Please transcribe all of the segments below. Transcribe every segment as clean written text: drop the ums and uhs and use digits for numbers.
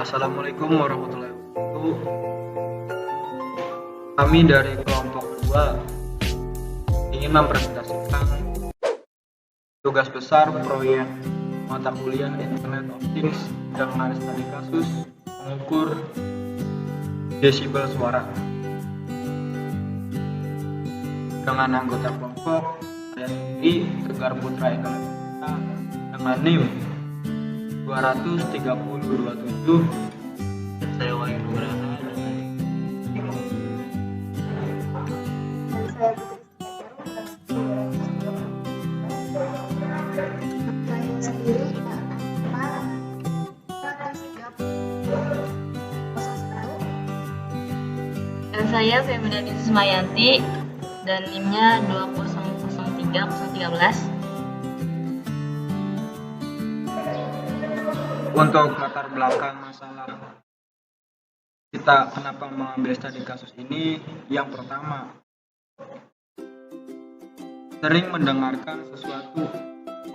Assalamualaikum warahmatullahi wabarakatuh. Kami dari kelompok 2 ingin mempresentasikan tugas besar proyek mata kuliah Internet of Things dengan studi kasus mengukur desibel suara dengan anggota kelompok saya sendiri Tegar Putra Indonesia dengan NIM 23027. Saya Wahyu Nugraha dan saya sendiri Dan saya Feminani Susmayanti dan NIM-nya 2003013. Untuk latar belakang masalah kita kenapa mengambil studi kasus ini, yang pertama, sering mendengarkan sesuatu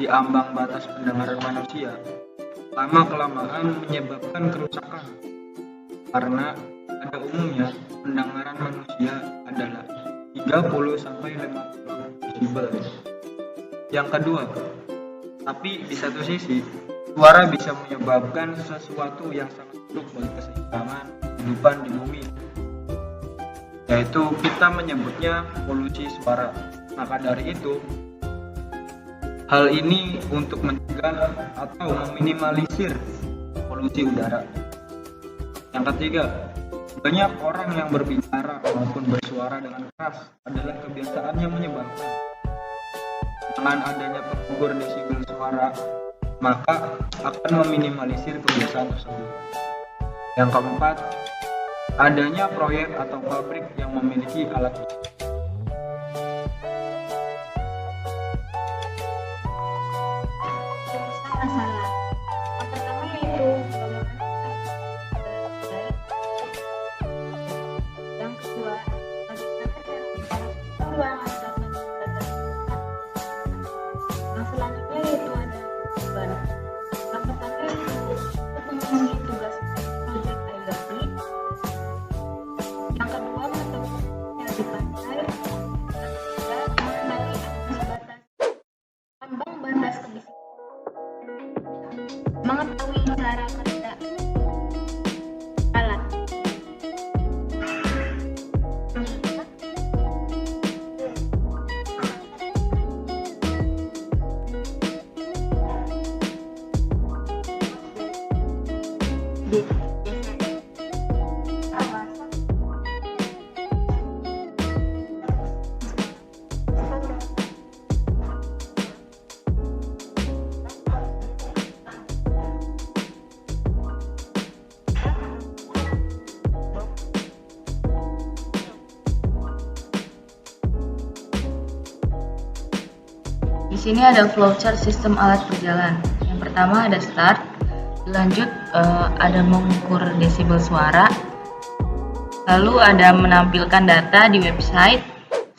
di ambang batas pendengaran manusia lama-kelamaan menyebabkan kerusakan, karena pada umumnya pendengaran manusia adalah 30-50 desibel. Yang kedua, tapi di satu sisi suara bisa menyebabkan sesuatu yang sangat buruk bagi keseimbangan kehidupan di bumi, yaitu kita menyebutnya polusi suara. Maka dari itu, hal ini untuk mencegah atau meminimalisir polusi udara. Yang ketiga, banyak orang yang berbicara maupun bersuara dengan keras adalah kebiasaan yang menyebalkan. Dengan adanya pengukur desibel suara, maka akan meminimalisir kebiasaan tersebut. Yang keempat, adanya proyek atau pabrik yang memiliki alat ini. masalah. Yang pertama yaitu yang kedua ruangan yang selanjutnya yaitu ada beban. Yang pertama yaitu untuk memenuhi tugas proyek aerasi. Yang kedua metode yang dipakai. Yang ketiga mengenali ambang batas kebisikan. Mengetahui cara kerja alat. Di sini ada flowchart sistem alat berjalan. Yang pertama ada start, lanjut ada mengukur desibel suara, lalu ada menampilkan data di website.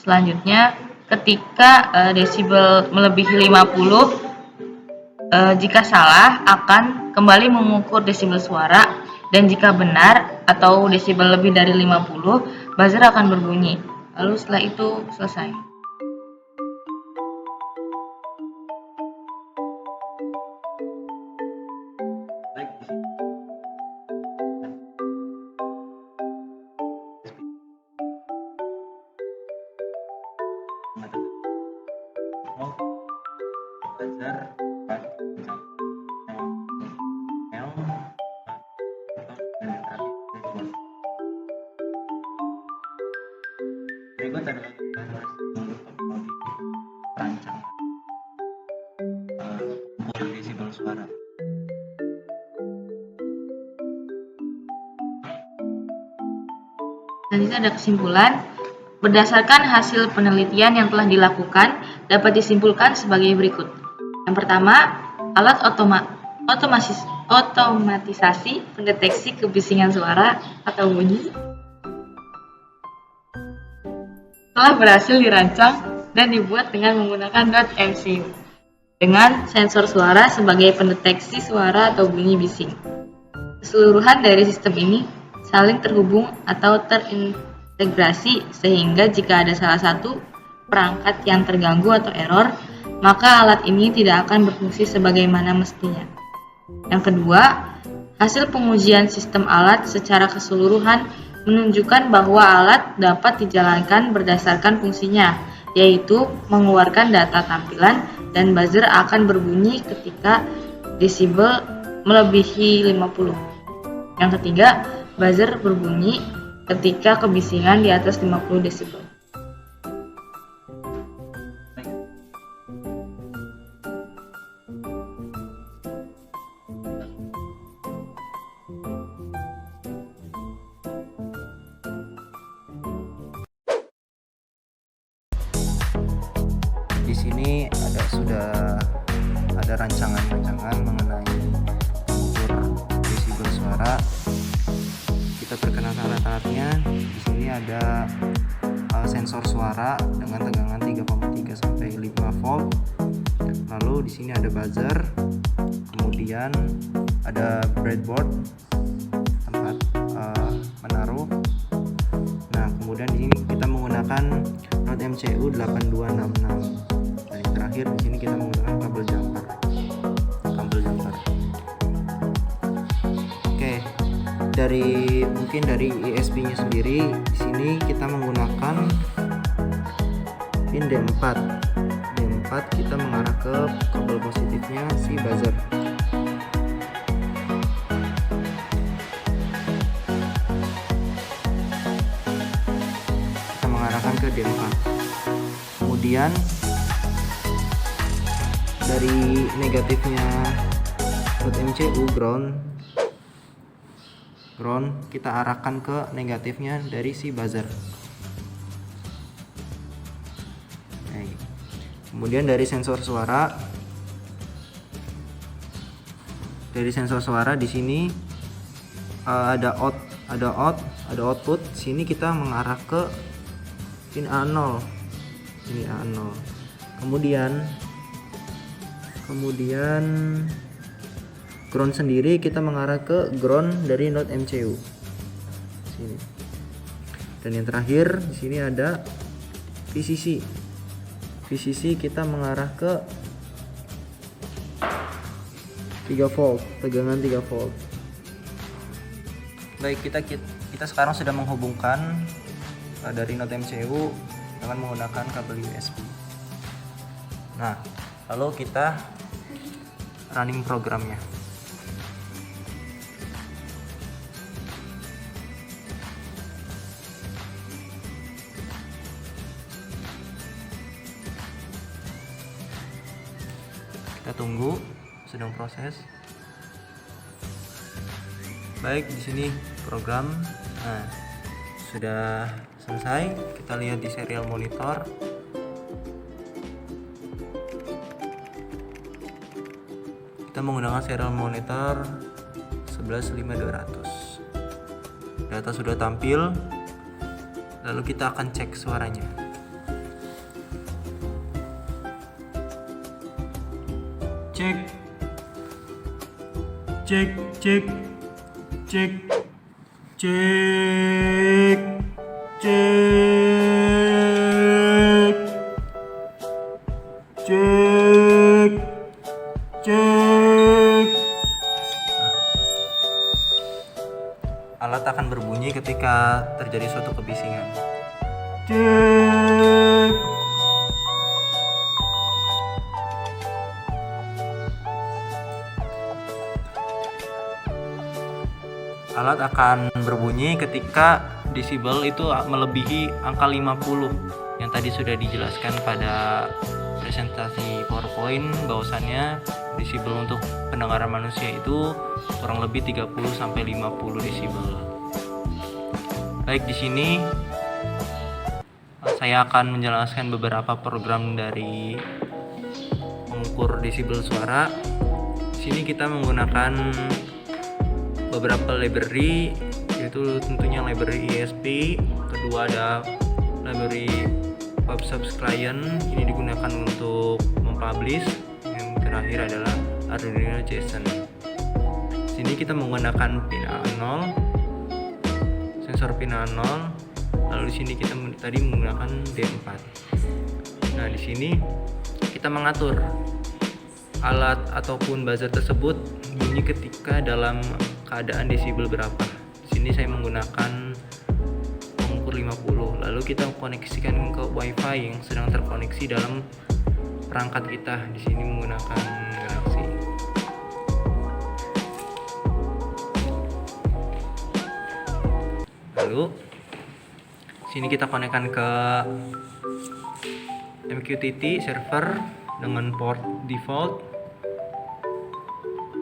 Selanjutnya ketika desibel melebihi 50, jika salah akan kembali mengukur desibel suara, dan jika benar atau desibel lebih dari 50, buzzer akan berbunyi. Lalu setelah itu selesai. Belajar berikut adalah perancang pengukur desibel suara. Selanjutnya ada kesimpulan. Berdasarkan hasil penelitian yang telah dilakukan, dapat disimpulkan sebagai berikut. Yang pertama, alat otomatisasi pendeteksi kebisingan suara atau bunyi telah berhasil dirancang dan dibuat dengan menggunakan .mcu dengan sensor suara sebagai pendeteksi suara atau bunyi bising. Keseluruhan dari sistem ini saling terhubung atau terintegrasi sehingga jika ada salah satu perangkat yang terganggu atau error, maka alat ini tidak akan berfungsi sebagaimana mestinya. Yang kedua, hasil pengujian sistem alat secara keseluruhan menunjukkan bahwa alat dapat dijalankan berdasarkan fungsinya, yaitu mengeluarkan data tampilan dan buzzer akan berbunyi ketika desibel melebihi 50. Yang ketiga, buzzer berbunyi ketika kebisingan di atas 50 desibel. Di sini sudah ada rancangan-rancangan mengenai mengukur desibel suara. Kita perkenalkan alat-alatnya. Di sini ada sensor suara dengan tegangan 3,3 sampai 5 volt. Lalu di sini ada buzzer. Kemudian ada breadboard tempat menaruh. Nah, kemudian di sini kita menggunakan Rode MCU 8266. Dan yang terakhir di sini kita menggunakan kabel jumper. Oke, mungkin dari ESP-nya sendiri, di sini kita menggunakan pin D4. D4 kita mengarah ke kabel positifnya si buzzer. Kita mengarahkan ke D4. Kemudian dari negatifnya Rode MCU ground kita arahkan ke negatifnya dari si buzzer. Kemudian dari sensor suara di sini ada output. Sini kita mengarah ke pin A0. Ini A0. Kemudian ground sendiri kita mengarah ke ground dari Rode MCU. Sini. Dan yang terakhir di sini ada VCC. VCC kita mengarah ke 3 volt, tegangan 3 volt. Baik, kita sekarang sudah menghubungkan dari Rode MCU dengan menggunakan kabel USB. Nah, lalu kita running programnya. Kita tunggu, sedang proses. Baik, di sini program. Nah, sudah selesai. Kita lihat di serial monitor. Kita menggunakan serial monitor 115200. Data sudah tampil. Lalu kita akan cek suaranya. Alat akan berbunyi ketika terjadi suatu kebisingan. Alat akan berbunyi ketika desibel itu melebihi angka 50 yang tadi sudah dijelaskan pada presentasi PowerPoint, bahwasannya desibel untuk pendengaran manusia itu kurang lebih 30 sampai 50 desibel. Baik, di sini saya akan menjelaskan beberapa program dari mengukur desibel suara. Di sini kita menggunakan beberapa library, yaitu tentunya library ESP. Kedua ada library PubSubs Client, ini digunakan untuk mempublish. Yang terakhir adalah Arduino JSON. Sini sini kita menggunakan pin A0, sensor pin A0. Lalu di sini kita tadi menggunakan D4. Nah, di sini kita mengatur alat ataupun buzzer tersebut bunyi ketika dalam keadaan desibel berapa. Di sini saya menggunakan pengukur 50. Lalu kita koneksikan ke WiFi yang sedang terkoneksi dalam perangkat kita. Di sini menggunakan Galaxy. Lalu sini kita konekkan ke MQTT server dengan port default.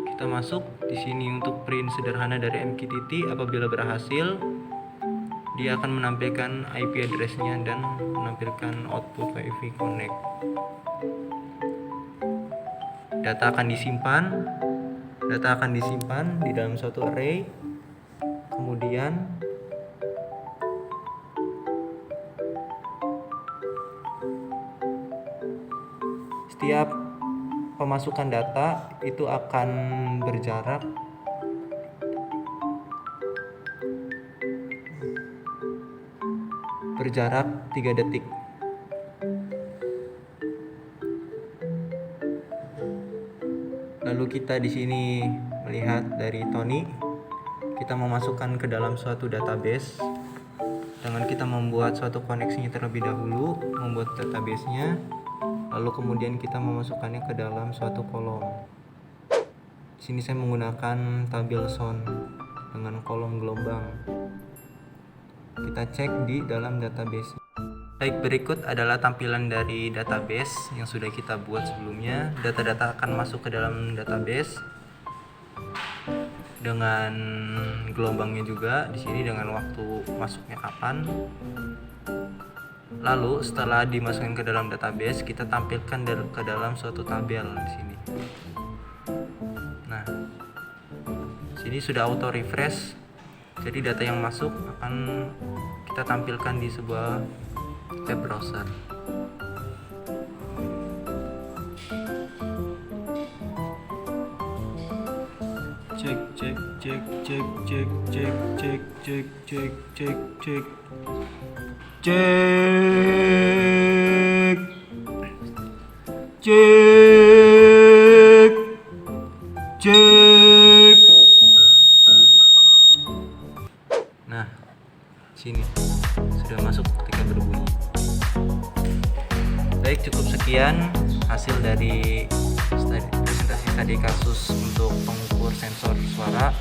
Kita masuk di sini untuk print sederhana dari MQTT. Apabila berhasil, dia akan menampilkan IP address-nya dan menampilkan output WiFi connect. Data akan disimpan di dalam suatu array. Kemudian setiap pemasukan data itu akan berjarak berjarak 3 detik. Lalu kita di sini melihat dari Tony, kita memasukkan ke dalam suatu database dengan kita membuat suatu koneksinya terlebih dahulu, membuat database-nya, lalu kemudian kita memasukkannya ke dalam suatu kolom. Di sini saya menggunakan tabel sound dengan kolom gelombang. Kita cek di dalam database. Baik, berikut adalah tampilan dari database yang sudah kita buat sebelumnya. Data-data akan masuk ke dalam database dengan gelombangnya juga di sini dengan waktu masuknya kapan. Lalu setelah dimasukkan ke dalam database, kita tampilkan ke dalam suatu tabel di sini. Nah, sini sudah auto refresh. Jadi data yang masuk akan kita tampilkan di sebuah web browser. Cek cek cek cek cek cek cek cek cek cek cek cek cek cek. Nah, sini sudah masuk ketika berbunyi. Baik, cukup sekian hasil dari presentasi studi kasus untuk pengukur sensor suara.